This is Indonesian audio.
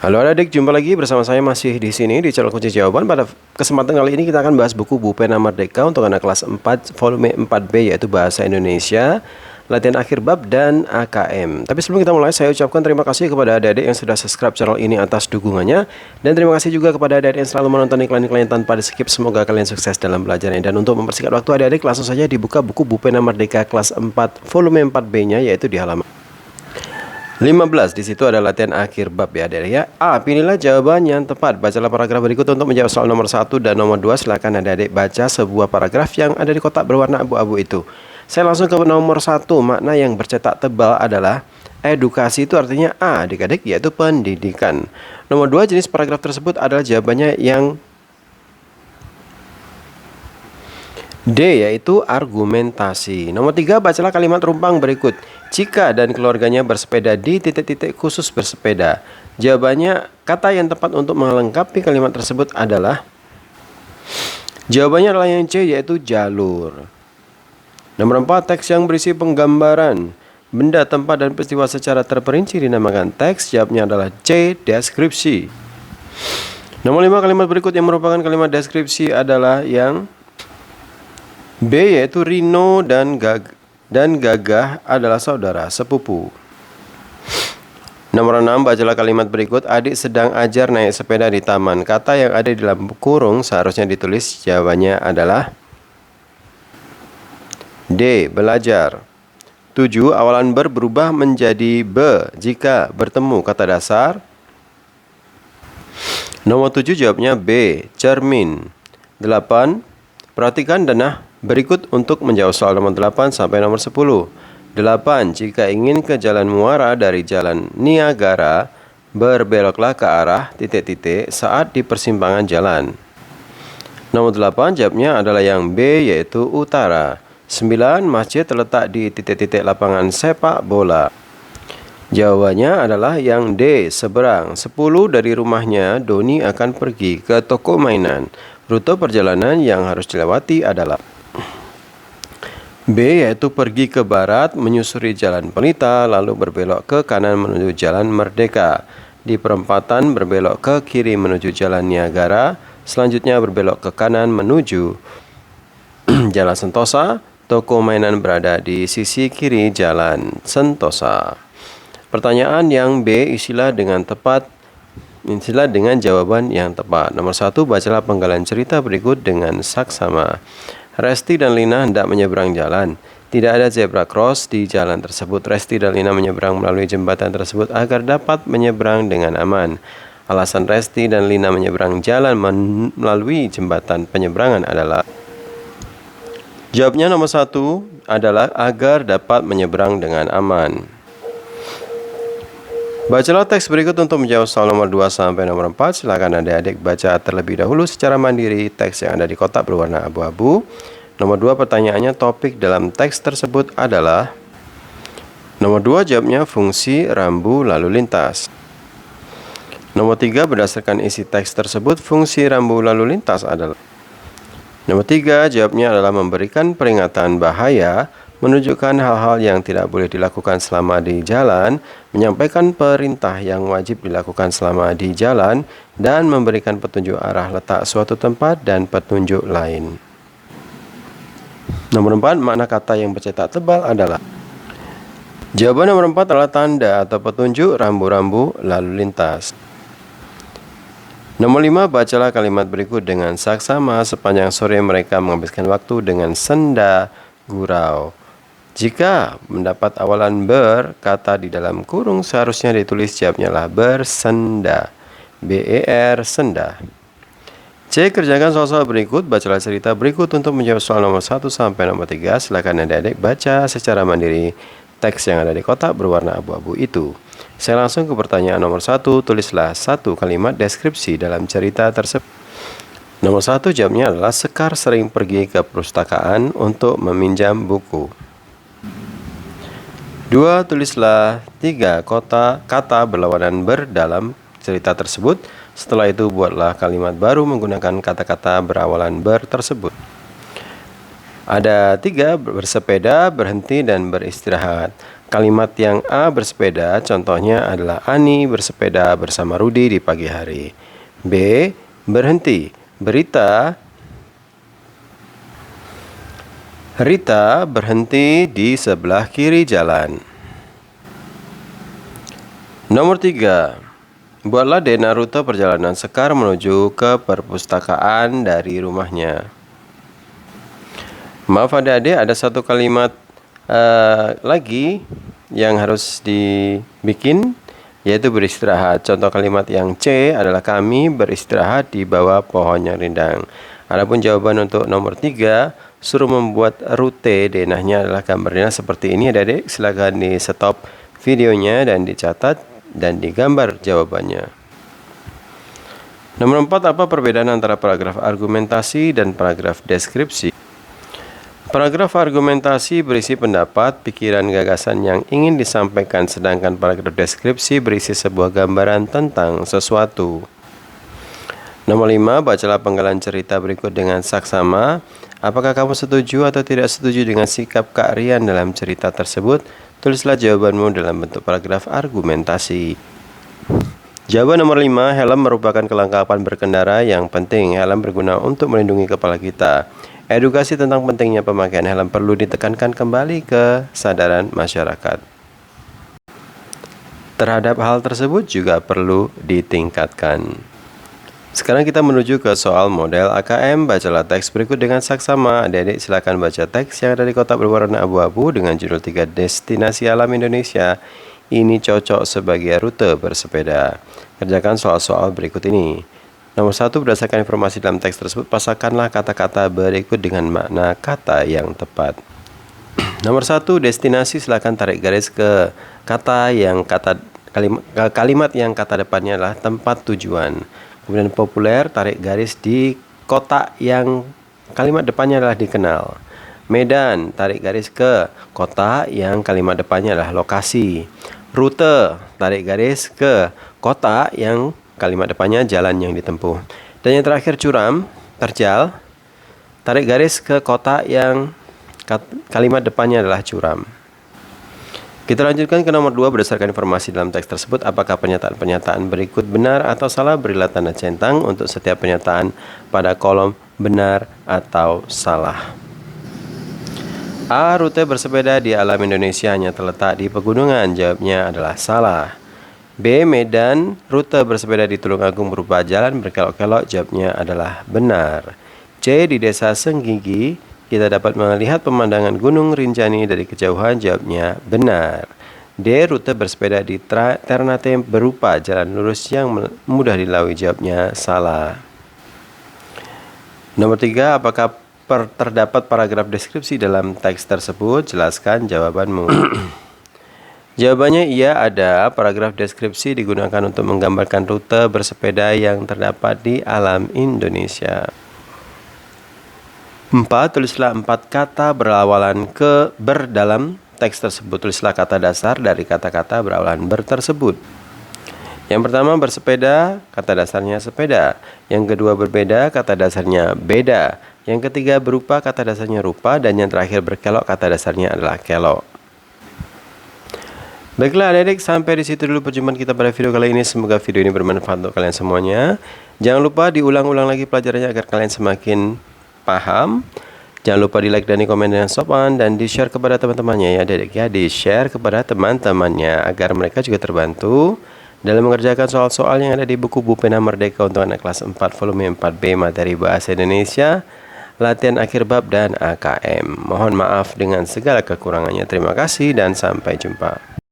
Halo adik, jumpa lagi bersama saya masih di sini di channel Kunci Jawaban. Pada kesempatan kali ini kita akan bahas buku Pena Merdeka untuk anak kelas 4 volume 4B, yaitu Bahasa Indonesia, Latihan Akhir Bab, dan AKM. Tapi sebelum kita mulai, saya ucapkan terima kasih kepada adik-adik yang sudah subscribe channel ini atas dukungannya. Dan terima kasih juga kepada adik-adik yang selalu menonton iklan-iklan tanpa di-skip. Semoga kalian sukses dalam belajarnya. Dan untuk mempersingkat waktu adik-adik, langsung saja dibuka buku Pena Merdeka kelas 4 volume 4B-nya, yaitu di halaman 15. Di situ ada latihan akhir bab ya adik ya. A. Pilihlah jawaban yang tepat. Bacalah paragraf berikut untuk menjawab soal nomor 1 dan nomor 2. Silakan adik-adik baca sebuah paragraf yang ada di kotak berwarna abu-abu itu. Saya langsung ke nomor 1. Makna yang bercetak tebal adalah edukasi, itu artinya A adik-adik, yaitu pendidikan. Nomor 2, jenis paragraf tersebut adalah jawabannya yang D, yaitu argumentasi. Nomor 3, bacalah kalimat rumpang berikut. Jika dan keluarganya bersepeda di titik-titik khusus bersepeda. Jawabannya, kata yang tepat untuk melengkapi kalimat tersebut adalah jawabannya adalah yang C, yaitu jalur. Nomor 4, teks yang berisi penggambaran benda, tempat, dan peristiwa secara terperinci dinamakan teks. Jawabnya adalah C, deskripsi. Nomor 5, kalimat berikut yang merupakan kalimat deskripsi adalah yang B, yaitu Rino dan Gagah adalah saudara sepupu. Nomor 6, bacalah kalimat berikut. Adik sedang ajar naik sepeda di taman. Kata yang ada di dalam kurung seharusnya ditulis. Jawabannya adalah D, belajar. 7, awalan berubah menjadi be jika bertemu kata dasar. Nomor 7, jawabnya B, cermin. 8, perhatikan denah berikut untuk menjawab soal nomor 8 sampai nomor 10. 8. Jika ingin ke Jalan Muara dari Jalan Niagara, berbeloklah ke arah titik-titik saat di persimpangan jalan. Nomor 8, jawabnya adalah yang B, yaitu utara. 9. Masjid terletak di titik-titik lapangan sepak bola. Jawabannya adalah yang D, seberang. 10. Dari rumahnya, Doni akan pergi ke toko mainan. Rute perjalanan yang harus dilewati adalah B, yaitu pergi ke barat, menyusuri Jalan Pelita, lalu berbelok ke kanan menuju Jalan Merdeka. Di perempatan berbelok ke kiri menuju Jalan Niagara, selanjutnya berbelok ke kanan menuju Jalan Sentosa. Toko mainan berada di sisi kiri Jalan Sentosa. Pertanyaan yang B, isilah dengan jawaban yang tepat. Nomor 1, bacalah penggalan cerita berikut dengan saksama. Resti dan Lina hendak menyeberang jalan. Tidak ada zebra cross di jalan tersebut. Resti dan Lina menyeberang melalui jembatan tersebut agar dapat menyeberang dengan aman. Alasan Resti dan Lina menyeberang jalan melalui jembatan penyeberangan adalah jawabnya nomor 1 adalah agar dapat menyeberang dengan aman. Bacalah teks berikut untuk menjawab soal nomor 2 sampai nomor 4. Silakan adik-adik baca terlebih dahulu secara mandiri teks yang ada di kotak berwarna abu-abu. Nomor 2, pertanyaannya, topik dalam teks tersebut adalah. Nomor 2, jawabnya fungsi rambu lalu lintas. Nomor 3, berdasarkan isi teks tersebut, fungsi rambu lalu lintas adalah. Nomor 3, jawabnya adalah memberikan peringatan bahaya, menunjukkan hal-hal yang tidak boleh dilakukan selama di jalan, menyampaikan perintah yang wajib dilakukan selama di jalan, dan memberikan petunjuk arah letak suatu tempat dan petunjuk lain. Nomor 4, makna kata yang bercetak tebal adalah. Jawaban nomor 4 adalah tanda atau petunjuk rambu-rambu lalu lintas. Nomor 5, bacalah kalimat berikut dengan saksama. Sepanjang sore mereka menghabiskan waktu dengan senda gurau. Jika mendapat awalan ber, kata di dalam kurung seharusnya ditulis jawabnya lah bersenda. BER, senda. C, kerjakan soal-soal berikut. Bacalah cerita berikut untuk menjawab soal nomor 1 sampai nomor 3. Silakan adik-adik baca secara mandiri teks yang ada di kotak berwarna abu-abu itu. Saya langsung ke pertanyaan nomor 1. Tulislah 1 kalimat deskripsi dalam cerita tersebut. Nomor 1, jawabnya adalah Sekar sering pergi ke perpustakaan untuk meminjam buku. 2, tulislah 3 kata berlawanan ber dalam cerita tersebut. Setelah itu buatlah kalimat baru menggunakan kata-kata berawalan ber tersebut. Ada 3, bersepeda, berhenti, dan beristirahat. Kalimat yang A bersepeda, contohnya adalah Ani bersepeda bersama Rudi di pagi hari. B. Berhenti. Rita berhenti di sebelah kiri jalan. Nomor 3. Buatlah Dena rute perjalanan Sekar menuju ke perpustakaan dari rumahnya. Maaf adik-adik, ada satu kalimat lagi yang harus dibikin, yaitu beristirahat. Contoh kalimat yang C adalah kami beristirahat di bawah pohon yang rindang. Adapun jawaban untuk nomor 3, suruh membuat rute denahnya adalah gambar denah seperti ini adik-adik. Silakan di stop videonya dan dicatat dan digambar jawabannya. Nomor 4, apa perbedaan antara paragraf argumentasi dan paragraf deskripsi? Paragraf argumentasi berisi pendapat, pikiran, gagasan yang ingin disampaikan, sedangkan paragraf deskripsi berisi sebuah gambaran tentang sesuatu. Nomor 5, bacalah penggalan cerita berikut dengan saksama. Apakah kamu setuju atau tidak setuju dengan sikap Kak Rian dalam cerita tersebut? Tulislah jawabanmu dalam bentuk paragraf argumentasi. Jawaban nomor 5, helm merupakan kelengkapan berkendara yang penting. Helm berguna untuk melindungi kepala kita. Edukasi tentang pentingnya pemakaian helm perlu ditekankan kembali ke kesadaran masyarakat. Terhadap hal tersebut juga perlu ditingkatkan. Sekarang kita menuju ke soal model AKM. Bacalah teks berikut dengan saksama. Adik-adik silakan baca teks yang ada di kotak berwarna abu-abu dengan judul 3 destinasi alam Indonesia. Ini cocok sebagai rute bersepeda. Kerjakan soal-soal berikut ini. Nomor 1, berdasarkan informasi dalam teks tersebut, pasangkanlah kata-kata berikut dengan makna kata yang tepat. Nomor 1, destinasi, silakan tarik garis ke kalimat yang kata depannya adalah tempat tujuan. Kemudian populer, tarik garis di kota yang kalimat depannya adalah dikenal. Medan, tarik garis ke kota yang kalimat depannya adalah lokasi. Rute, tarik garis ke kota yang kalimat depannya jalan yang ditempuh. Dan yang terakhir curam, terjal, tarik garis ke kota yang kalimat depannya adalah curam. Kita lanjutkan ke nomor 2, berdasarkan informasi dalam teks tersebut, apakah pernyataan-pernyataan berikut benar atau salah? Berilah tanda centang untuk setiap pernyataan pada kolom benar atau salah. A. Rute bersepeda di alam Indonesia hanya terletak di pegunungan. Jawabnya adalah salah. B. Medan, rute bersepeda di Tulungagung berupa jalan berkelok-kelok. Jawabnya adalah benar. C. Di desa Senggigi, kita dapat melihat pemandangan Gunung Rinjani dari kejauhan. Jawabnya benar. D. Rute bersepeda di Ternate berupa jalan lurus yang mudah dilalui. Jawabnya salah. Nomor 3, apakah terdapat paragraf deskripsi dalam teks tersebut? Jelaskan jawabanmu. Jawabannya iya, ada. Paragraf deskripsi digunakan untuk menggambarkan rute bersepeda yang terdapat di alam Indonesia. 4. Tulislah 4 kata berawalan ke ber dalam teks tersebut. Tulislah kata dasar dari kata-kata berawalan ber tersebut. Yang pertama bersepeda, kata dasarnya sepeda. Yang kedua berbeda, kata dasarnya beda. Yang ketiga berupa, kata dasarnya rupa. Dan yang terakhir berkelok, kata dasarnya adalah kelok. Baiklah adik-adik, sampai di situ dulu perjumpaan kita pada video kali ini. Semoga video ini bermanfaat untuk kalian semuanya. Jangan lupa diulang-ulang lagi pelajarannya agar kalian semakin paham. Jangan lupa di like dan di komen dengan sopan dan di share kepada teman-temannya ya adik-adik ya. Di share kepada teman-temannya agar mereka juga terbantu dalam mengerjakan soal-soal yang ada di buku Bu Pena Merdeka untuk anak kelas 4 volume 4B materi bahasa Indonesia, latihan akhir bab dan AKM. Mohon maaf dengan segala kekurangannya. Terima kasih dan sampai jumpa.